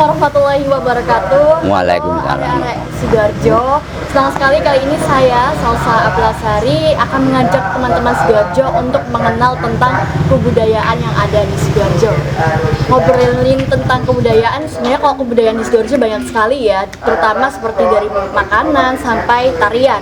warahmatullahi wabarakatuh. Waalaikumsalam. Arek-arek Sidoarjo, senang sekali kali ini saya, Salsa Ablasari, akan mengajak teman-teman Sidoarjo untuk mengenal tentang kebudayaan yang ada di Sidoarjo. Ngobrolin tentang kebudayaan, sebenarnya kalau kebudayaan di Sidoarjo banyak sekali ya, terutama seperti dari makanan sampai tarian.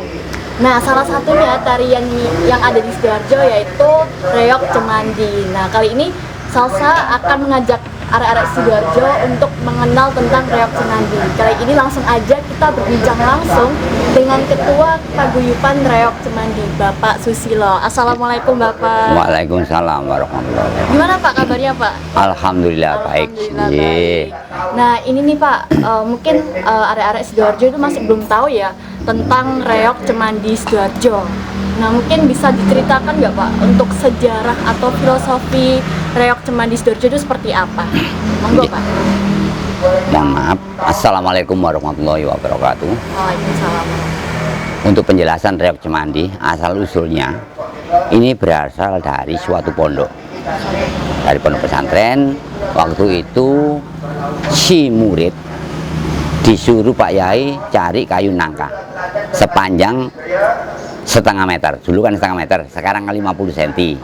Nah, salah satunya tarian yang ada di Sidoarjo yaitu Reok Cemandi. Nah, kali ini Salsa akan mengajak arek-arek Sidoarjo untuk mengenal tentang Reok Cemandi. Kali ini langsung aja kita berbincang langsung dengan Ketua Paguyuban Reok Cemandi, Bapak Susilo. Assalamualaikum Bapak. Waalaikumsalam warahmatullahi wabarakatuh. Gimana Pak kabarnya Pak? Alhamdulillah baik. Baik. Nah ini nih Pak, mungkin arek-arek Sidoarjo itu masih belum tahu ya tentang Reok Cemandi Sidoarjo. Nah mungkin bisa diceritakan nggak Pak untuk sejarah atau filosofi Reok Cemandi Sidoarjo itu seperti apa? Monggo Pak. Mohon maaf. Assalamualaikum warahmatullahi wabarakatuh. Waalaikumsalam. Untuk penjelasan Reok Cemandi, asal usulnya ini berasal dari suatu pondok, dari pondok pesantren. Waktu itu si murid disuruh Pak Yai cari kayu nangka sepanjang setengah meter. Dulu kan setengah meter, sekarang 50 cm.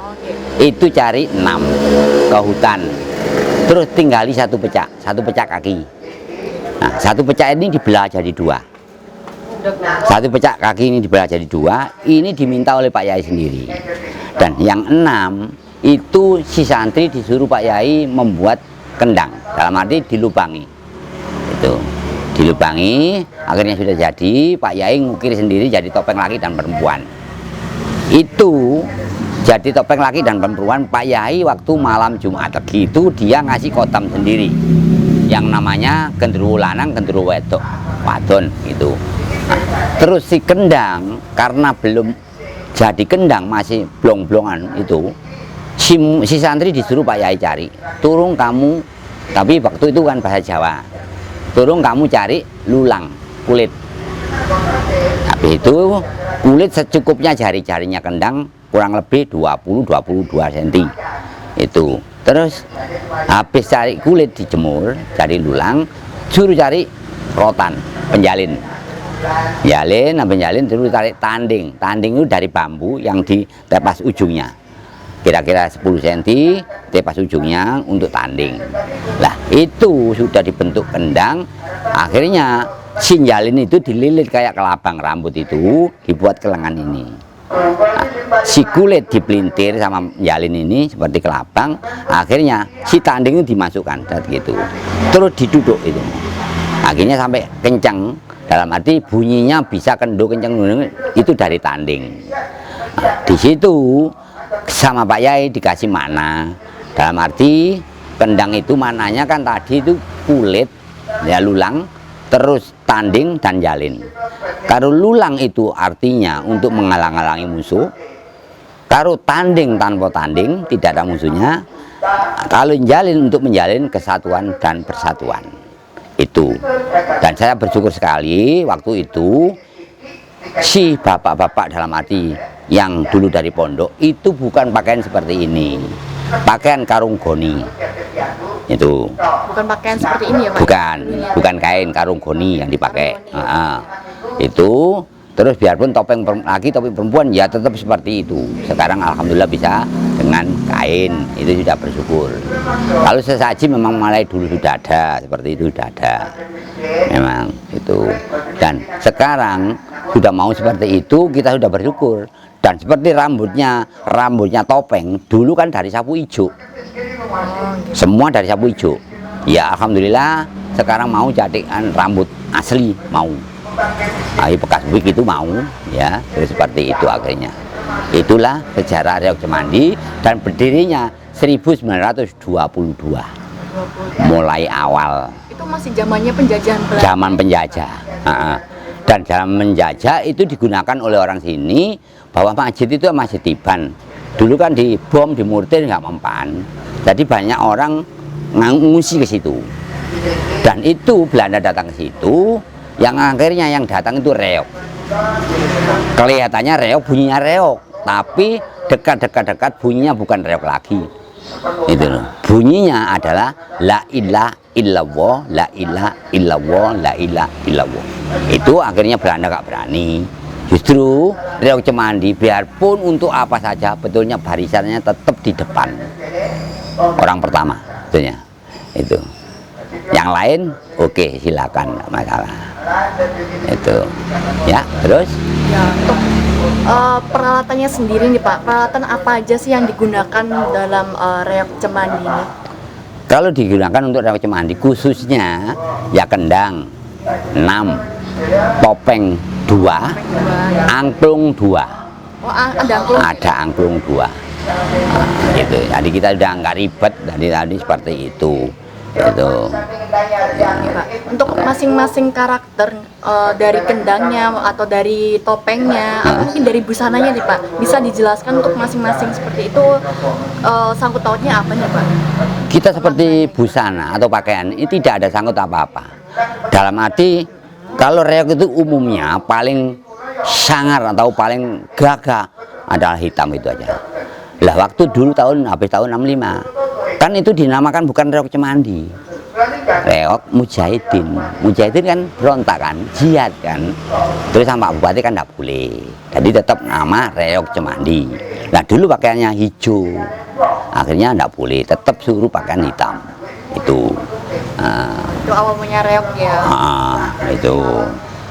Itu cari 6 ke hutan, terus tinggali satu pecak kaki. Nah, satu pecak ini dibelah jadi 2. Satu pecak kaki ini dibelah jadi 2. Ini diminta oleh Pak Yai sendiri. Dan yang 6 itu si santri disuruh Pak Yai membuat kendang, dalam arti dilubangi. Itu dilubangi, akhirnya sudah jadi. Pak Yai ngukir sendiri jadi topeng laki dan perempuan. Itu jadi topeng laki dan perempuan. Pak Yai waktu malam Jumat Legi itu dia ngasih kotam sendiri yang namanya genderuwo lanang, genderuwo wedok, wadon itu. Nah, terus si kendang karena belum jadi kendang, masih blong-blongan itu, si santri disuruh Pak Yai cari, turun kamu, tapi waktu itu kan bahasa Jawa, turun kamu cari lulang kulit. Habis itu kulit secukupnya jari-jarinya kendang, kurang lebih 20-22 cm itu. Terus habis cari kulit dijemur, cari lulang, suruh cari rotan, penjalin. Penjalin terus tarik tanding. Tanding itu dari bambu yang ditepas ujungnya. Kira-kira 10 cm tepas ujungnya untuk tanding. Lah, itu sudah dibentuk kendang. Akhirnya sinjalin itu dililit kayak kelabang rambut itu, dibuat ke lengan ini. Nah, si kulit dipelintir sama jalin ini seperti kelabang. Akhirnya si tanding itu dimasukkan gitu. Terus diduduk itu. Akhirnya sampai kencang, dalam arti bunyinya bisa kendo kencang itu dari tanding. Nah, di situ sama Pak Yai dikasih makna, dalam arti kendang itu maknanya kan tadi itu kulit ya, lulang, terus tanding dan jalin. Kalau lulang itu artinya untuk menghalang-halangi musuh, kalau tanding tanpa tanding tidak ada musuhnya, kalau jalin untuk menjalin kesatuan dan persatuan itu. Dan saya bersyukur sekali waktu itu si bapak-bapak dalam arti yang dulu dari pondok itu bukan pakaian seperti ini, pakaian karung goni itu. Bukan pakaian seperti ini ya Pak? Bukan kain karung goni yang dipakai. Itu terus biarpun topeng laki topeng perempuan ya tetap seperti itu. Sekarang alhamdulillah bisa dengan kain, itu sudah bersyukur. Kalau sesaji memang mulai dulu sudah ada, seperti itu sudah ada memang itu. Dan sekarang sudah mau seperti itu, kita sudah bersyukur. Dan seperti rambutnya topeng dulu kan dari sapu hijau, semua dari sapu hijau. Ya alhamdulillah sekarang mau jadikan rambut asli, mau bekas wig itu mau ya, terus seperti itu akhirnya. Itulah sejarah Reok Cemandi dan berdirinya 1922 mulai awal. Itu masih zamannya penjajahan Belanda. Zaman penjajah. Dan zaman menjajah itu digunakan oleh orang sini bahwa masjid itu masjid Tiban. Dulu kan dibom, dimurtir nggak mempan. Jadi banyak orang ngungsi ke situ. Dan itu Belanda datang ke situ, yang akhirnya yang datang itu reok. Kelihatannya reok, bunyinya reok, tapi dekat bunyinya bukan reok lagi. Itu loh. Bunyinya adalah la ilaha illallah, la ilaha illallah, la ilaha illallah. Itu akhirnya Belanda gak berani. Justru Reok Cemandi biarpun untuk apa saja, betulnya barisannya tetap di depan. Orang pertama, betulnya. Itu. Yang lain, oke, silakan, gak masalah. Itu. Ya, terus? Ya, untuk peralatannya sendiri nih Pak, peralatan apa aja sih yang digunakan dalam reok cemandi ini? Kalau digunakan untuk reok cemandi, khususnya ya kendang 6, topeng 2, angklung 2. Oh, ada angklung? Ada angklung 2. Nah, gitu. Jadi kita udah nggak ribet tadi seperti itu. Itu. Oke, Pak. Untuk masing-masing karakter dari kendangnya atau dari topengnya atau mungkin dari busananya nih Pak, bisa dijelaskan untuk masing-masing seperti itu sangkut pautnya apa nih Pak? Kita seperti busana atau pakaian ini tidak ada sangkut apa-apa. Dalam arti kalau reok itu umumnya paling sangar atau paling gagah adalah hitam itu aja. Lah waktu dulu habis tahun 65 kan itu dinamakan bukan reok cemandi, reok mujahidin. Mujahidin kan berontak kan, jihad kan. Terus sama Pak Bupati kan tidak boleh, jadi tetap nama reok cemandi. Nah dulu pakaiannya hijau, akhirnya tidak boleh, tetap suruh pakaian hitam. Itu Itu awalnya reok ya. Itu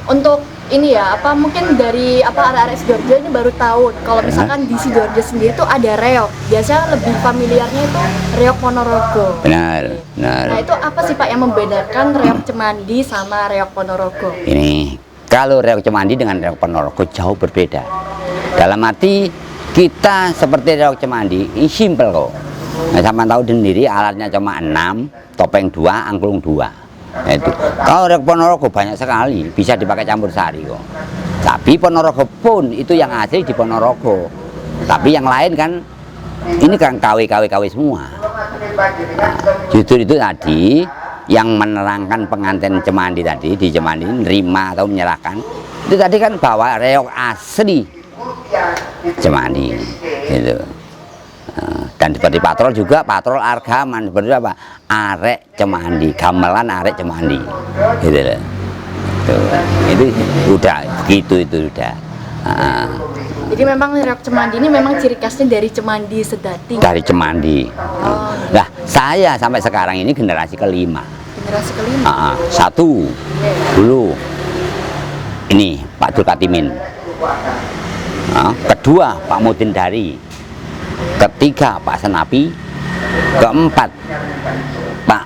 Untuk ini ya, apa mungkin dari arek-arek Sidoarjo ini baru tahu kalau misalkan di Sidoarjo sendiri tuh ada reok. Biasanya lebih familiarnya itu reok Ponorogo. benar. Nah itu apa sih Pak yang membedakan reok cemandi sama reok Ponorogo? Ini kalau reok cemandi dengan reok Ponorogo jauh berbeda. Dalam arti kita seperti reok cemandi ini simpel kok. Nah, sama tahu sendiri alatnya cuma 6, topeng 2, angklung 2. Nah, itu. Kalau reok Ponorogo banyak sekali, bisa dipakai campur sari kok. Tapi Ponorogo pun itu yang asli di Ponorogo. Tapi yang lain kan ini kan KW semua. Nah, justru itu tadi yang menerangkan pengantin cemandi tadi di cemandi nerima atau menyerahkan itu tadi kan bawa reok asli cemandi gitu. Dan seperti patrol juga, patrol argaman seperti apa? Arek cemandi, gamelan arek cemandi gitu loh. Itu udah gitu itu udah. Jadi memang reok cemandi ini memang ciri khasnya dari cemandi Sedati. Dari cemandi. Nah, saya sampai sekarang ini generasi kelima. Generasi kelima. Satu dulu ini Pak Dulkatimin. Kedua Pak Mudin Dari. Ketiga Pak Senapi. Keempat Pak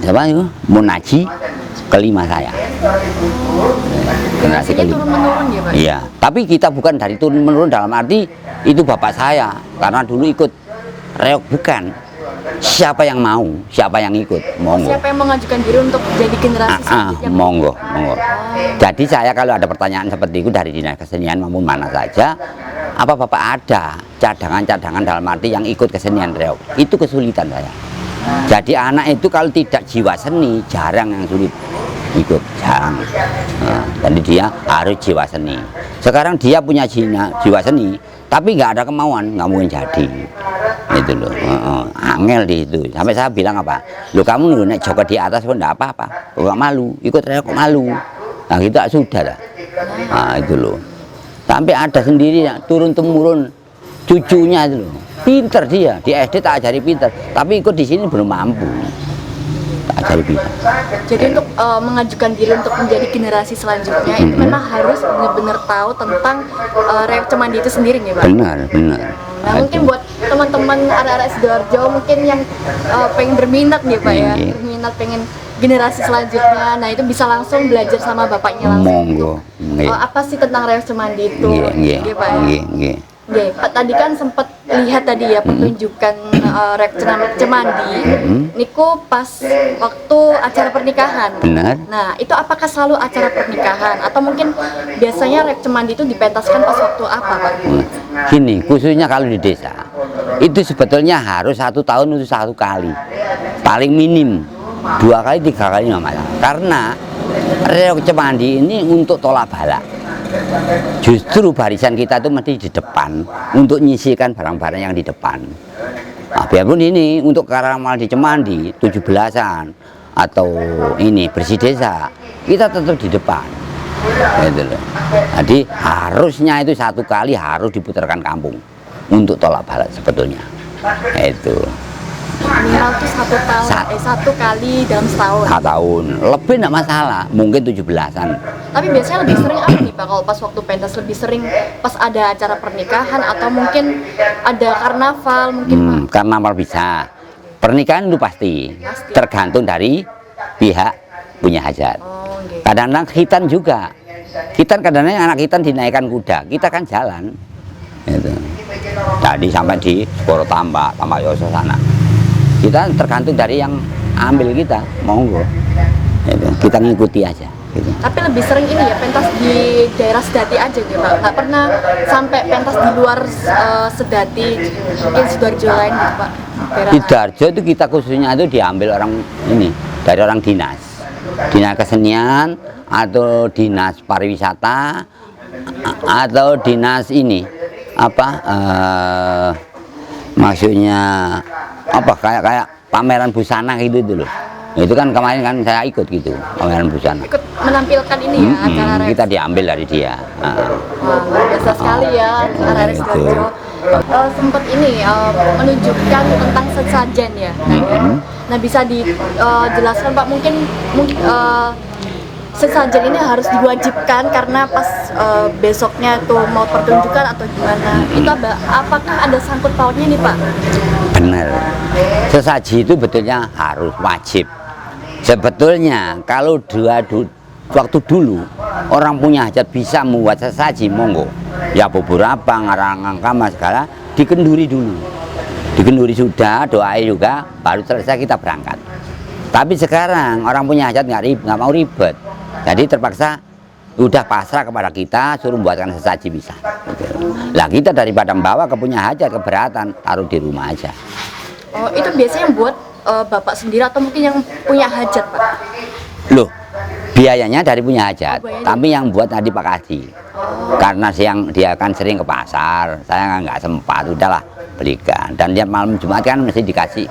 siapa itu? Munaji. Kelima saya. Generasi kelima. Turun menurun ya Pak? Iya, tapi kita bukan dari turun menurun dalam arti itu bapak saya karena dulu ikut reok bukan. Siapa yang mau, siapa yang ikut, monggo. Siapa yang mengajukan diri untuk jadi generasi selanjutnya? Monggo. Jadi saya kalau ada pertanyaan seperti itu dari dinas kesenian maupun mana saja, apa bapak ada cadangan-cadangan dalam arti yang ikut kesenian reok? Itu kesulitan saya. Jadi anak itu kalau tidak jiwa seni jarang yang sulit ikut, jarang. Jadi dia harus jiwa seni. Sekarang dia punya jiwa seni, tapi nggak ada kemauan, nggak mungkin jadi. Itu loh, angel di itu. Sampai saya bilang apa? Lo kamu naik joget di atas pun nggak apa-apa, nggak malu, ikut reok malu. Nah itu sudah lah. Nah itu loh. Sampai ada sendiri turun temurun cucunya itu loh. Pinter dia, di SD tak ajari pinter, tapi ikut di sini belum mampu. Tak ajari pinter. Jadi untuk mengajukan diri untuk menjadi generasi selanjutnya itu memang harus benar-benar tahu tentang reok cemandi itu sendiri ya Pak? Benar. Nah mungkin buat teman-teman arek-arek Sidoarjo mungkin yang pengen berminat nih Pak ya, berminat pengen generasi selanjutnya, nah itu bisa langsung belajar sama bapaknya langsung. Monggo. Apa sih tentang reok cemandi itu? Nggih, Pak ya? Pak tadi kan sempat lihat tadi ya pertunjukan reok cemandi. Niku pas waktu acara pernikahan. Benar. Nah itu apakah selalu acara pernikahan atau mungkin biasanya reok cemandi itu dipentaskan pas waktu apa Pak? Gini, khususnya kalau di desa itu sebetulnya harus 1 tahun untuk 1 kali, paling minim 2 kali 3 kali nggak masalah. Karena reok cemandi ini untuk tolak bala. Justru barisan kita itu mesti di depan untuk nyisihkan barang-barang yang di depan. Nah, biarpun ini untuk karamal di Cemandi 17-an atau ini bersih desa, kita tetap di depan. Gitu loh. Jadi harusnya itu 1 kali harus diputarkan kampung untuk tolak bala sebetulnya. Itu Minimal tuh 1 kali dalam setahun. 1 tahun lebih enggak masalah, mungkin 17-an. Tapi biasanya lebih sering apa nih Pak kalau pas waktu pentas? Lebih sering pas ada acara pernikahan atau mungkin ada karnaval mungkin Pak? Karnaval bisa, pernikahan itu pasti. Tergantung dari pihak punya hajat. Oh, okay. Kadang-kadang khitan juga, khitan kadang-kadang anak khitan dinaikkan kuda, kita kan jalan gitu. Jadi sampai di Poro Tambak Yoso sana, kita tergantung dari yang ambil kita, monggo gitu. Kita ngikuti aja gitu. Tapi lebih sering ini ya pentas di daerah Sedati aja gitu Pak, nggak pernah sampai pentas di luar Sedati, mungkin Sidoarjo lain gitu Pak. Di Darjo itu kita khususnya itu diambil orang ini, dari orang dinas kesenian atau dinas pariwisata atau dinas ini apa maksudnya apa kayak pameran busana gitu dulu. Itu kan kemarin kan saya ikut gitu, pameran busana. Ikut menampilkan ini ya acara kita diambil dari dia. Wah, luar biasa sekali ya acara Sidoarjo. Sempat ini menunjukkan tentang sesajen ya. Nah bisa dijelaskan Pak mungkin sesajen ini harus diwajibkan karena pas besoknya tuh mau pertunjukan atau gimana? Itu apakah ada sangkut pautnya nih Pak? Benar. Sesaji itu betulnya harus wajib. Sebetulnya kalau waktu dulu orang punya hajat bisa membuat sesaji, monggo. Ya beberapa ngarang kama segala dikenduri dulu. Dikenduri sudah, doa juga, baru selesai kita berangkat. Tapi sekarang orang punya hajat nggak mau ribet. Jadi terpaksa udah pasrah kepada kita, suruh buatkan sesaji bisa. Lah kita daripada membawa ke punya hajat keberatan, taruh di rumah aja. Oh itu biasanya yang buat Bapak sendiri atau mungkin yang punya hajat Pak? Loh, biayanya dari punya hajat, tapi yang buat tadi Pak Kadi. Karena siang dia kan sering ke pasar, saya nggak sempat, udahlah belikan. Dan tiap malam Jumat kan mesti dikasih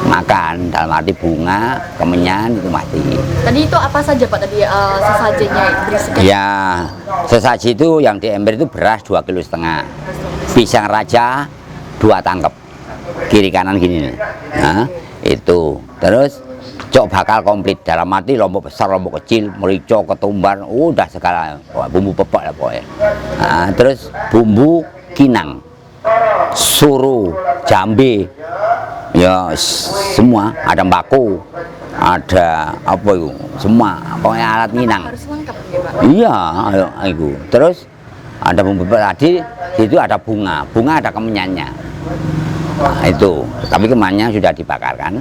makan, dalam arti bunga, kemenyan itu mati. Tadi itu apa saja Pak tadi sesajennya berisikan? Ya, sesaji itu yang di ember itu beras 2,5 kg, pisang raja 2 tangkep, kiri kanan gini nih. Nah, itu terus cok bakal komplit dalam arti lombok besar, lombok kecil, merica, ketumbar, udah segala bumbu pepek lah pokoknya. Nah, terus bumbu kinang, suruh, jambe, ya semua, ada mbako, ada apa itu, semua, pokoknya alat minang. Harus lengkap ya Pak? Iya, itu. Terus ada bumbu pepek tadi, itu ada bunga ada kemenyannya. Nah, itu, tapi kemenyan sudah dibakarkan.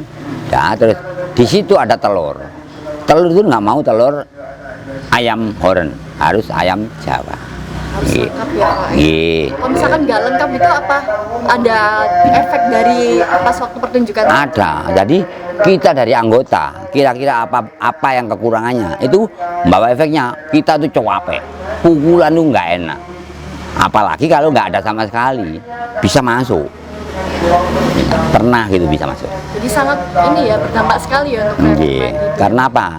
Ya, terus di situ ada telur. Telur itu nggak mau telur ayam horen, harus ayam Jawa. Harus lengkap ya Pak? Kalau misalkan nggak lengkap itu apa? Ada efek dari pas waktu pertunjukan? Ada. Jadi kita dari anggota, kira-kira apa yang kekurangannya, itu membawa efeknya. Kita tuh capek, pukulan tuh nggak enak. Apalagi kalau nggak ada sama sekali, bisa masuk. Pernah gitu bisa masuk. Jadi sangat ini ya berdampak sekali ya untuk Karena apa?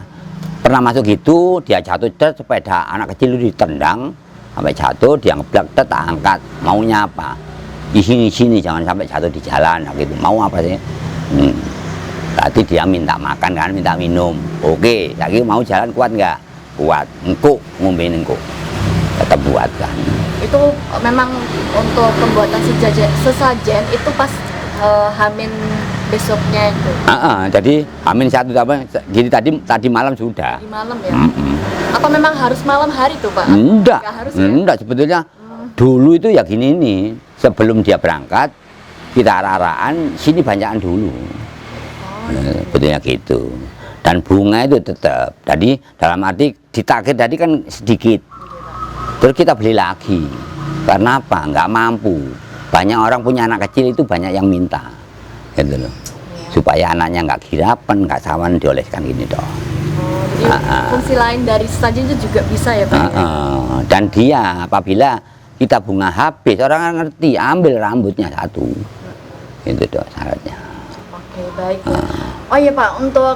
Pernah masuk gitu, dia jatuh sepeda anak kecil itu ditendang sampai jatuh, dia ngeblak angkat. Maunya apa? Di sini jangan sampai jatuh di jalan gitu. Mau apa sih? Berarti dia minta makan kan, minta minum. Oke, lagi mau jalan kuat nggak? Kuat. Engkau ngombein engkau. Tetap buat kan. Itu memang untuk pembuatan sesajen itu pas Hamin besoknya itu. Jadi Hamin 1 apa? Jadi tadi malam sudah. Di malam ya. Apa memang harus malam hari tuh Pak? Enggak, Harus, ya? enggak sebetulnya. Dulu itu ya gini nih, sebelum dia berangkat kita arah-arahan sini banyakan dulu. Sebetulnya gitu. Dan bunga itu tetap. Jadi dalam arti ditakir tadi kan sedikit. Terus kita beli lagi. Karena apa? Nggak mampu. Banyak orang punya anak kecil itu banyak yang minta. Gitu loh. Supaya anaknya nggak girapan, nggak sawan dioleskan gini dong. Jadi fungsi lain dari sesajen itu juga bisa ya Pak? Dan dia apabila kita bunga habis, orang kan ngerti, ambil rambutnya 1. Itu dong syaratnya. Oke, baik. Oh iya Pak, untuk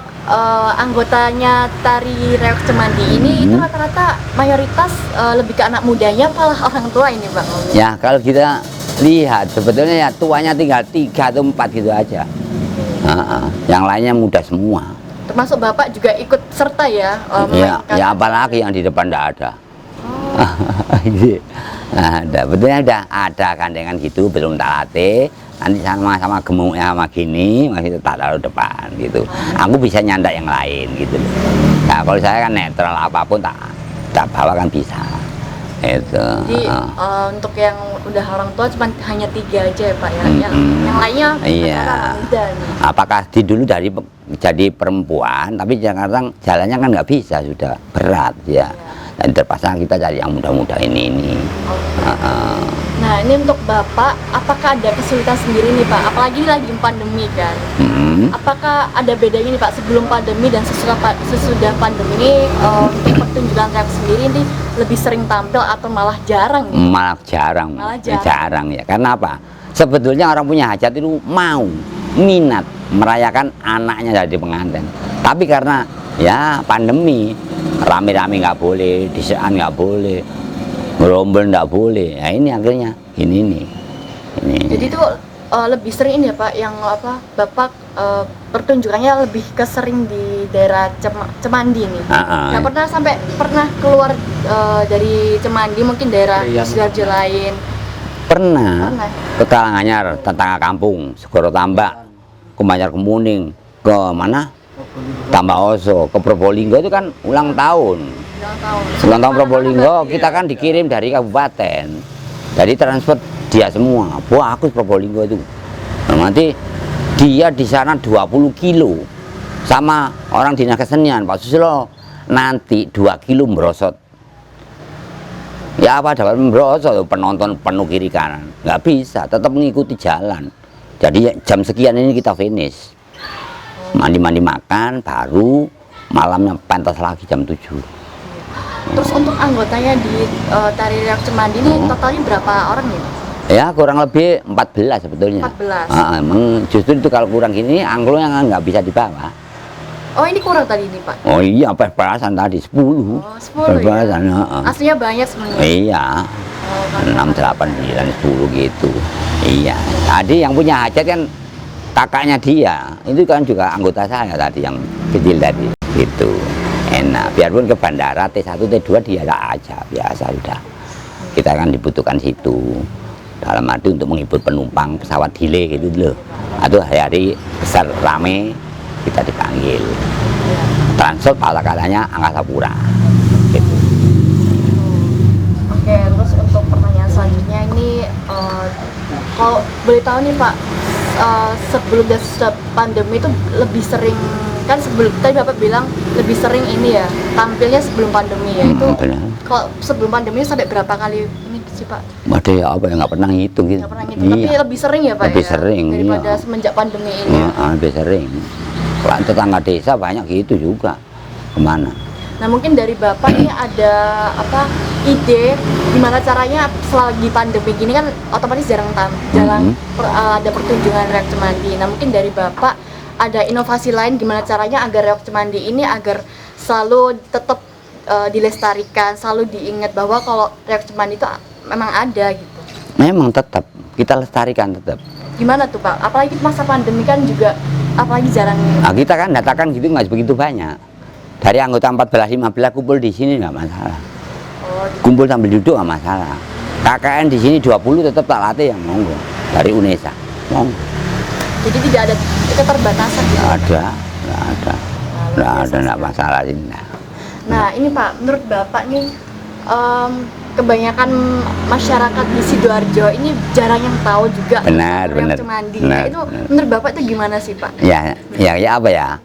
anggotanya tari reok Cemandi ini itu rata-rata mayoritas lebih ke anak mudanya apalah orang tua ini Pak? Ya kalau kita lihat sebetulnya ya tuanya tinggal 3 atau 4 gitu aja. Yang lainnya muda semua. Termasuk Bapak juga ikut serta ya? Ya, memainkan- ya apalagi yang di depan enggak ada. Oh, Ada, betulnya udah ada gandengan gitu, belum tak latih. Nanti sama gemuknya sama gini, masih tak taruh depan gitu. Aku bisa nyandak yang lain gitu. Nah kalau saya kan netral, apapun tak bawa kan bisa. Itu. jadi untuk yang udah orang tua cuma hanya 3 aja ya Pak ya? Yang lainnya Iya. anak muda nih. Apakah di dulu dari jadi perempuan, tapi Jakarta jalannya kan nggak bisa, sudah berat ya. Dan terpaksa kita cari yang muda-muda ini. Nah ini untuk Bapak, apakah ada kesulitan sendiri nih Pak? Apalagi ini lagi pandemi kan? Apakah ada bedanya nih Pak sebelum pandemi dan sesudah pandemi ini untuk pertunjukan reok sendiri ini lebih sering tampil atau malah jarang nih? Malah jarang, jarang ya. Karena apa? Sebetulnya orang punya hajat itu mau, minat merayakan anaknya jadi pengantin. Tapi karena ya pandemi, rame-rame nggak boleh, disean nggak boleh, gerombol nggak boleh. Ya ini akhirnya ini. Jadi itu lebih sering ini ya Pak, yang apa Bapak pertunjukannya lebih kesering di daerah Cemandi nih. Nggak pernah keluar dari Cemandi, mungkin daerah Sidoarjo lain. Pernah. Ke Karanganyar, tetangga kampung, Segoro Tambak, ke Banjar Kemuning, ke mana? Tambak Oso, ke Probolinggo itu kan ulang tahun. Ulang tahun Probolinggo kita kan dikirim dari kabupaten. Jadi transfer dia semua. Wah, aku Probolinggo itu. Nah, nanti dia di sana 20 kilo sama orang dinas kesenian Pak Susilo, nanti 2 kilo merosot. Ya apa dapat merosot, penonton penuh kiri kanan, nggak bisa, tetap mengikuti jalan. Jadi jam sekian ini kita finish, mandi makan, baru malamnya pentas lagi jam 7. Terus untuk anggotanya di tari reok Cemandi ini totalnya berapa orang nih? Ya kurang lebih 14 sebetulnya. 14. Emang justru itu kalau kurang gini angklung yang nggak bisa dibawa. Oh ini kurang tadi nih Pak? Oh iya, perparasan tadi 10. Oh 10 perparasan, ya? Aslinya banyak sebenarnya? Iya, 6, 8, 9, 10 gitu. Iya, tadi yang punya hajat kan kakaknya dia, itu kan juga anggota saya tadi yang kecil tadi. Gitu, enak. Biarpun ke bandara T1, T2 dia aja, biasa sudah. Kita kan dibutuhkan situ. Dalam arti untuk menghibur penumpang pesawat delay gitu loh. Atau hari-hari besar rame, kita dipanggil transfer pala katanya Angkasa Pura gitu. Oke, terus untuk pertanyaan selanjutnya ini kalau boleh tahu nih Pak, sebelum dan sesudah pandemi itu lebih sering kan, sebelum tadi Bapak bilang lebih sering ini ya tampilnya sebelum pandemi ya, itu kalau sebelum pandemi sampai berapa kali ini sih Pak? Waduh ya apa ya, nggak pernah ngitung gitu. Nggak pernah ngitung, tapi lebih sering ya Pak lebih ya? sering Daripada iya. semenjak pandemi ini. Lebih sering. Kalau tetangga desa banyak gitu juga. Kemana? Nah mungkin dari Bapak ini ada apa ide gimana caranya selagi pandemi gini kan otomatis jarang ada pertunjukan reok Cemandi. Nah mungkin dari Bapak ada inovasi lain gimana caranya agar reok Cemandi ini agar selalu tetap dilestarikan, selalu diingat bahwa kalau reok Cemandi itu memang ada gitu. Memang tetap kita lestarikan tetap. Gimana tuh Pak? Apalagi masa pandemi kan juga apalagi jarang. Nah, kita kan datakan gitu nggak begitu banyak. Dari anggota 14-15 kumpul di sini nggak masalah. Kumpul sambil duduk nggak masalah. KKN di sini 20 tetap tak latih yang monggo dari UNESA. Monggo. Jadi tidak ada keterbatasan. Nggak ada, nggak masalah ini. Nah ini Pak, menurut Bapak nih kebanyakan masyarakat di Sidoarjo ini jarang yang tahu juga benar. Cemandi. Nah, itu menurut Bapak itu gimana sih Pak? Ya apa ya?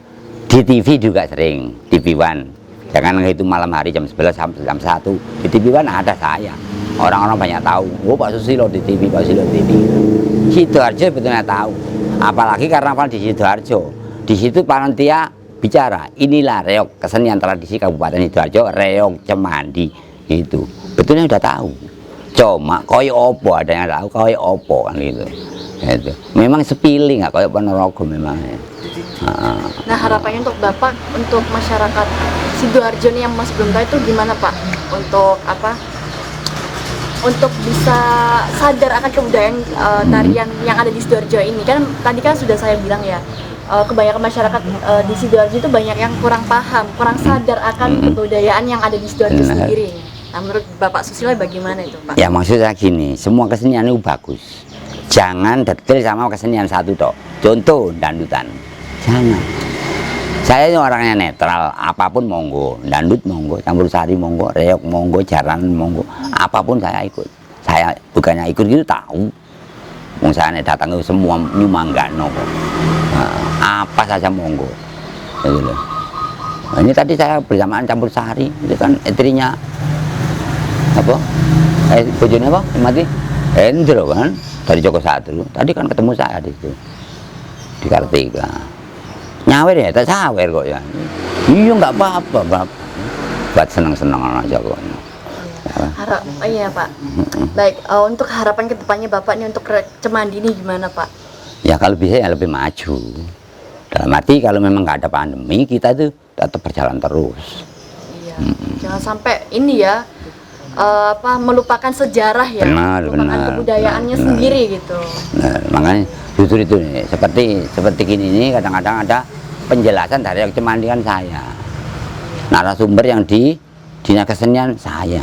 Di TV juga sering, TV One. Jangan itu malam hari jam 11 sampai jam 1. Di TV One ada saya. Orang-orang banyak tahu. Oh Pak Susilo di TV, Pak Susilo di TV. Sidoarjo betulnya tahu. Apalagi karnaval di Sidoarjo. Di situ panitia bicara, inilah reok kesenian tradisi Kabupaten Sidoarjo, reok Cemandi. Itu betulnya udah tahu. Cuma koyo opo ada yang tahu, koyo opo kan gitu. Itu. Memang sepilih nggak kayak Ponorogo memang. Nah, harapannya untuk Bapak, untuk masyarakat Sidoarjo nih yang masih belum tahu itu gimana Pak? Untuk apa? Untuk bisa sadar akan kebudayaan tarian yang ada di Sidoarjo ini. Kan tadi kan sudah saya bilang ya, kebanyakan masyarakat di Sidoarjo itu banyak yang kurang paham, kurang sadar akan kebudayaan yang ada di Sidoarjo sendiri. Nah, menurut Bapak Susilo bagaimana itu Pak? Ya maksudnya gini, semua kesenian itu bagus. Jangan detail sama kesenian satu toh. Contoh dandutan. Jangan. Saya ini orangnya netral, apapun monggo, dandut monggo, campur sari monggo, reok monggo, jaran monggo, apapun saya ikut. Saya bukannya ikut gitu tahu. Wong saya datang ke semua nyumanggano kok. Apa saja monggo. Gitu loh. Nah, ini tadi saya bersamaan campur sari, itu kan istrinya apa? Bojone apa? Mati. Hendro kan dari Joko Satru. Tadi kan ketemu saya di situ. Di Kartika. Nyawer ya, tak sawer kok ya. Iya nggak apa-apa, Bab. Buat senang-senang aja kok. Iya Pak. Baik, untuk harapan kedepannya Bapak nih untuk Cemandi ini gimana Pak? Ya kalau bisa ya lebih maju. Dalam arti kalau memang nggak ada pandemi kita itu tetap berjalan terus. Iya. Jangan sampai ini ya melupakan sejarah ya, melupakan kebudayaannya sendiri gitu. Nah, makanya justru itu nih, seperti gini ini kadang-kadang ada penjelasan dari Cemandi kan saya, narasumber yang di dinas kesenian saya,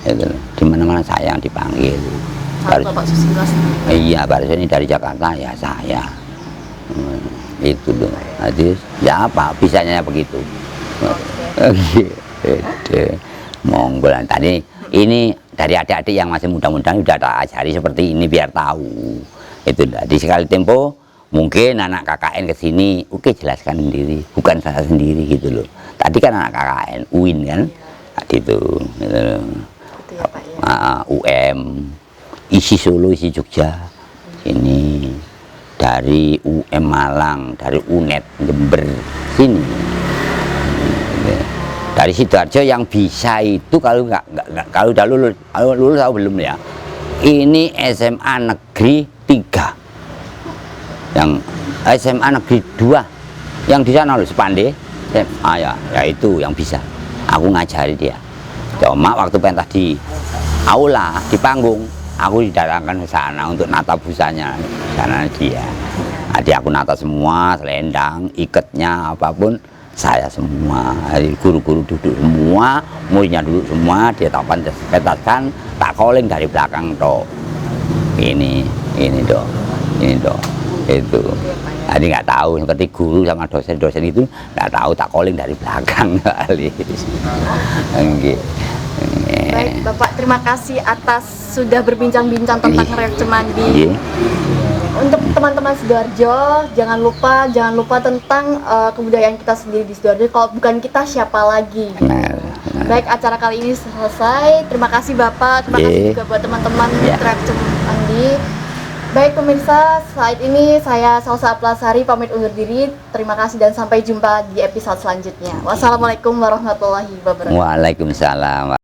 itu di mana-mana saya yang dipanggil. Bapak Susilo sendiri. Iya, baru ini dari Jakarta ya saya. Itu loh. Jadi ya apa bisanya begitu. Monggo tadi ini dari adik-adik yang masih muda-muda sudah tak ajari seperti ini biar tahu. Itu di sekali tempo mungkin anak KKN ke sini, oke jelaskan sendiri, bukan saya sendiri gitu loh. Tadi kan anak KKN UIN kan, gitu. Ya, Pak, ya. ISI Solo, ISI Jogja, ini dari UM Malang, dari UNED Jember sini. Dari Sidoarjo yang bisa itu kalau kalau udah lulus tahu belum ya? Ini SMA Negeri 3, yang SMA Negeri 2, yang di sana loh Sepande, ya itu yang bisa. Aku ngajari dia. Cuma waktu pentas di aula, di panggung, aku didatangkan ke sana untuk nata busanya, sana dia. Jadi aku nata semua, selendang, iketnya apapun. Saya semua, guru-guru duduk semua, muridnya duduk semua, dia tak pentaskan, tak calling dari belakang toh. Ini toh, itu. Jadi nggak tahu seperti guru sama dosen-dosen itu nggak tahu, tak calling dari belakang kali. Baik, Bapak terima kasih atas sudah berbincang-bincang tentang reok Cemandi. Untuk teman-teman Sidoarjo, jangan lupa tentang kebudayaan kita sendiri di Sidoarjo. Kalau bukan kita, siapa lagi? Baik, acara kali ini selesai. Terima kasih Bapak, terima kasih juga buat teman-teman reok Cemandi. Baik pemirsa, saat ini saya Salsa Aplasari pamit undur diri. Terima kasih dan sampai jumpa di episode selanjutnya. Wassalamualaikum warahmatullahi wabarakatuh. Waalaikumsalam.